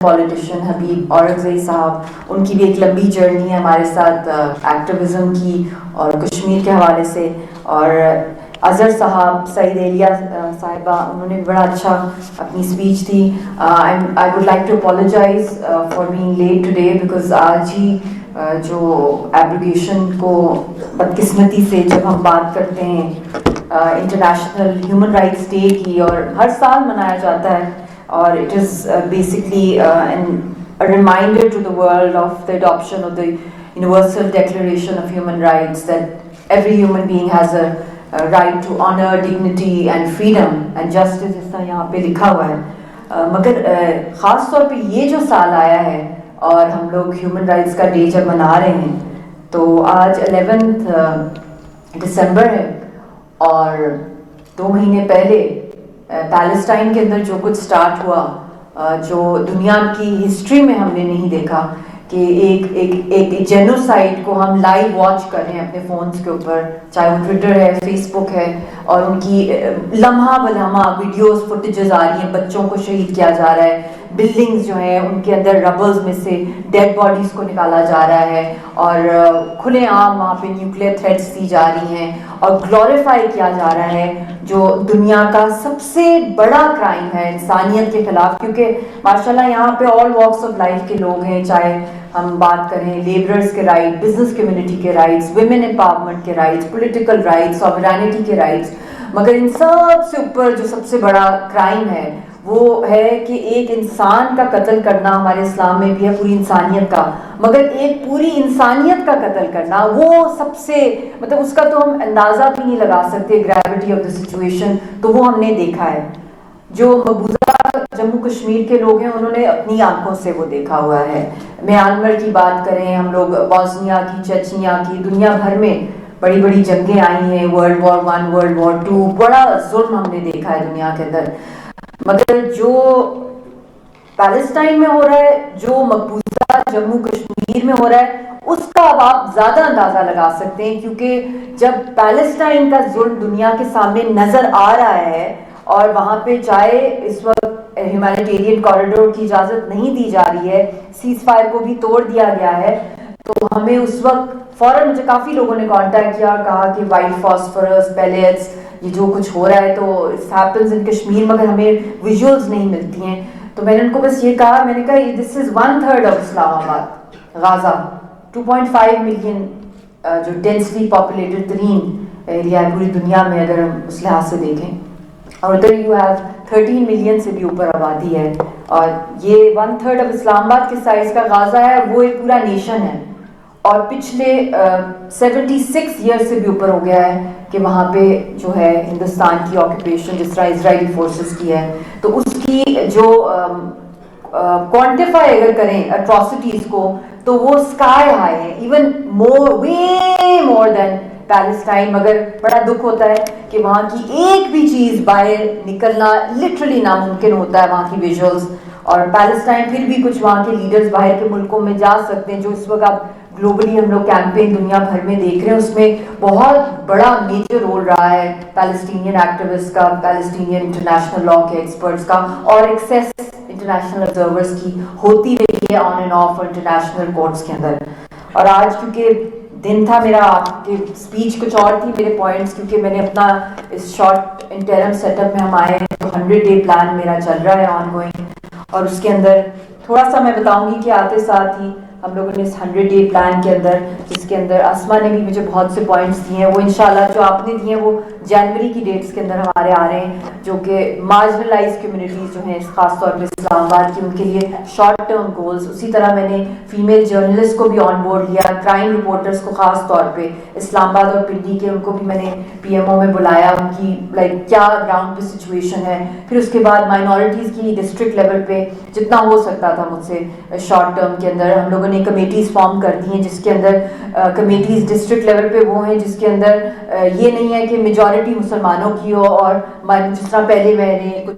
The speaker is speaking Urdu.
پولیٹیشین حبیب اورگزئی صاحب, ان کی بھی ایک لمبی جرنی ہے ہمارے ساتھ ایکٹیویزم کی اور کشمیر کے حوالے سے. اور اظہر صاحب, سعید ایلیا صاحبہ, انہوں نے بڑا اچھا اپنی اسپیچ دی. I would like to apologise for being late today because آج ہی جو ایبریگیشن کو بدقسمتی سے جب ہم بات کرتے ہیں انٹرنیشنل ہیومن رائٹس ڈے کی, اور ہر سال منایا جاتا ہے, اور it is basically a reminder to the world of the adoption of the Universal Declaration of Human Rights, that every human being has a right to honor, dignity and freedom and justice, جس طرح یہاں پہ لکھا ہوا ہے. مگر خاص طور پہ یہ جو سال آیا ہے اور ہم لوگ ہیومن رائٹس کا ڈے جب منا رہے ہیں, تو آج 11 دسمبر ہے, اور 2 مہینے پہلے پیلسٹائن کے اندر جو کچھ سٹارٹ ہوا, جو دنیا کی ہسٹری میں ہم نے نہیں دیکھا کہ ایک جینوسائڈ کو ہم لائیو واچ کر رہے ہیں اپنے فونز کے اوپر, چاہے وہ ٹویٹر ہے, فیس بک ہے, اور ان کی لمحہ بلمحہ ویڈیوز فوٹیجز آ رہی ہیں, بچوں کو شہید کیا جا رہا ہے, بلڈنگز جو ہیں ان کے اندر ربلز میں سے ڈیڈ باڈیز کو نکالا جا رہا ہے, اور کھلے عام وہاں پہ نیوکلیئر تھریٹس دی جا رہی ہیں, اور گلوریفائی کیا جا رہا ہے جو دنیا کا سب سے بڑا کرائم ہے انسانیت کے خلاف. کیونکہ ماشاءاللہ یہاں پہ آل واکس آف لائف کے لوگ ہیں, چاہے ہم بات کریں لیبررز کے رائٹ, بزنس کمیونٹی کے رائٹس, ویمن امپاورمنٹ کے رائٹس, پولیٹیکل رائٹس, سوورینٹی کے رائٹس, مگر ان سب سے اوپر جو سب سے بڑا کرائم ہے وہ ہے کہ ایک انسان کا قتل کرنا. ہمارے اسلام میں بھی ہے پوری انسانیت کا, مگر ایک پوری انسانیت کا قتل کرنا وہ سب سے, مطلب اس کا تو ہم اندازہ بھی نہیں لگا سکتے گریوٹی آف دا سچویشن. تو وہ ہم نے دیکھا ہے, جو مقبوضہ جموں کشمیر کے لوگ ہیں انہوں نے اپنی آنکھوں سے وہ دیکھا ہوا ہے. میانمار کی بات کریں ہم لوگ, بوسنیا کی, چچنیا کی, دنیا بھر میں بڑی بڑی جنگیں آئی ہیں, World War I, World War II, بڑا ظلم ہم نے دیکھا ہے دنیا کے اندر. مگر جو پیلسٹائن میں ہو رہا ہے, جو مقبوضہ جموں کشمیر میں ہو رہا ہے, اس کا اب آپ زیادہ اندازہ لگا سکتے ہیں, کیونکہ جب پیلسٹائن کا ظلم دنیا کے سامنے نظر آ رہا ہے, اور وہاں پہ چاہے اس وقت ہیومینیٹیرین کوریڈور کی اجازت نہیں دی جا رہی ہے, سیز فائر کو بھی توڑ دیا گیا ہے, تو ہمیں اس وقت فوراً, مجھے کافی لوگوں نے کانٹیکٹ کیا, کہا کہ وائٹ فاسفورس پیلیٹس, یہ جو کچھ ہو رہا ہے تو اٹ ہیپنز ان کشمیر, مگر ہمیں ویژولز نہیں ملتی ہیں. تو میں نے ان کو بس یہ کہا, میں نے کہا دس از 1/3 آف اسلام آباد, غازہ 2.5 ملین جو ڈینسلی پاپولیٹڈ ترین ایریا ہے پوری دنیا میں اگر ہم اس لحاظ سے دیکھیں, اور ادھر یو ہیو 13 ملین سے بھی اوپر آبادی ہے, اور یہ 1/3 آف اسلام آباد کے سائز کا غازہ ہے, وہ ایک پورا نیشن ہے. اور پچھلے 76 ایئر سے بھی اوپر ہو گیا ہے کہ وہاں پہ جو ہے ہندوستان کی آکوپیشن جس طرح اسرائیلی فورسز کی ہے, تو اس کی جو کوانٹیفائی اگر کریں اٹراسٹیز کو تو وہ اسکائی ہائی ہے, ایون مور, وے مور دین پیلسٹائن. مگر بڑا دکھ ہوتا ہے کہ وہاں کی ایک بھی چیز باہر نکلنا لٹرلی ناممکن ہوتا ہے, وہاں کی ویژولز. اور پیلسٹائن پھر بھی کچھ وہاں کے لیڈرز باہر کے ملکوں میں جا سکتے ہیں, جو اس وقت آپ گلوبلی ہم لوگ کیمپین دنیا بھر میں دیکھ رہے ہیں, اس میں بہت بڑا میجر رول رہا ہے پیلسٹینین ایکٹیوسٹ کا, پیلسٹینین انٹرنیشنل لا کے ایکسپرٹس کا, اور ایکسیس انٹرنیشنل آبزرورز کی ہوتی رہی ہے on and of international courts کے اندر. اور آج کیونکہ دن تھا میرا, آپ کی اسپیچ کچھ اور تھی, میرے پوائنٹس, کیونکہ میں نے اپنا اس شارٹ انٹرم سیٹ اپ میں ہم آئے ہیں, تو 100 ڈے پلان میرا چل رہا ہے آن گوئنگ, اور اس کے اندر تھوڑا سا میں بتاؤں گی کہ آتے ساتھ ہی ہم لوگوں نے اس 100 ڈے پلان کے اندر, جس کے اندر اسما نے بھی مجھے بہت سے پوائنٹس دیے ہیں, وہ انشاءاللہ جو آپ نے دیے ہیں وہ جنوری کی ڈیٹس کے اندر ہمارے آ رہے ہیں, جو کہ مارجنلائز کمیونٹیز جو ہیں خاص طور پہ اسلام آباد کی, ان کے لیے شارٹ ٹرم گولز. اسی طرح میں نے فیمیل جرنلسٹ کو بھی آن بورڈ لیا, کرائم رپورٹرز کو خاص طور پہ اسلام آباد اور پنڈی کے, ان کو بھی میں نے پی ایم او میں بلایا, ان کی لائک کیا گراؤنڈ پہ سچویشن ہے. پھر اس کے بعد مائنورٹیز کی ڈسٹرکٹ لیول پہ جتنا ہو سکتا تھا مجھ سے شارٹ ٹرم کے اندر, ہم لوگوں نے کمیٹیز فارم کر دی ہیں, جس کے اندر کمیٹیز ڈسٹرکٹ لیول پہ وہ ہیں جس کے اندر یہ نہیں ہے کہ میجورٹی مسلمانوں کی ہو, اور جس طرح پہلے میں نے کچھ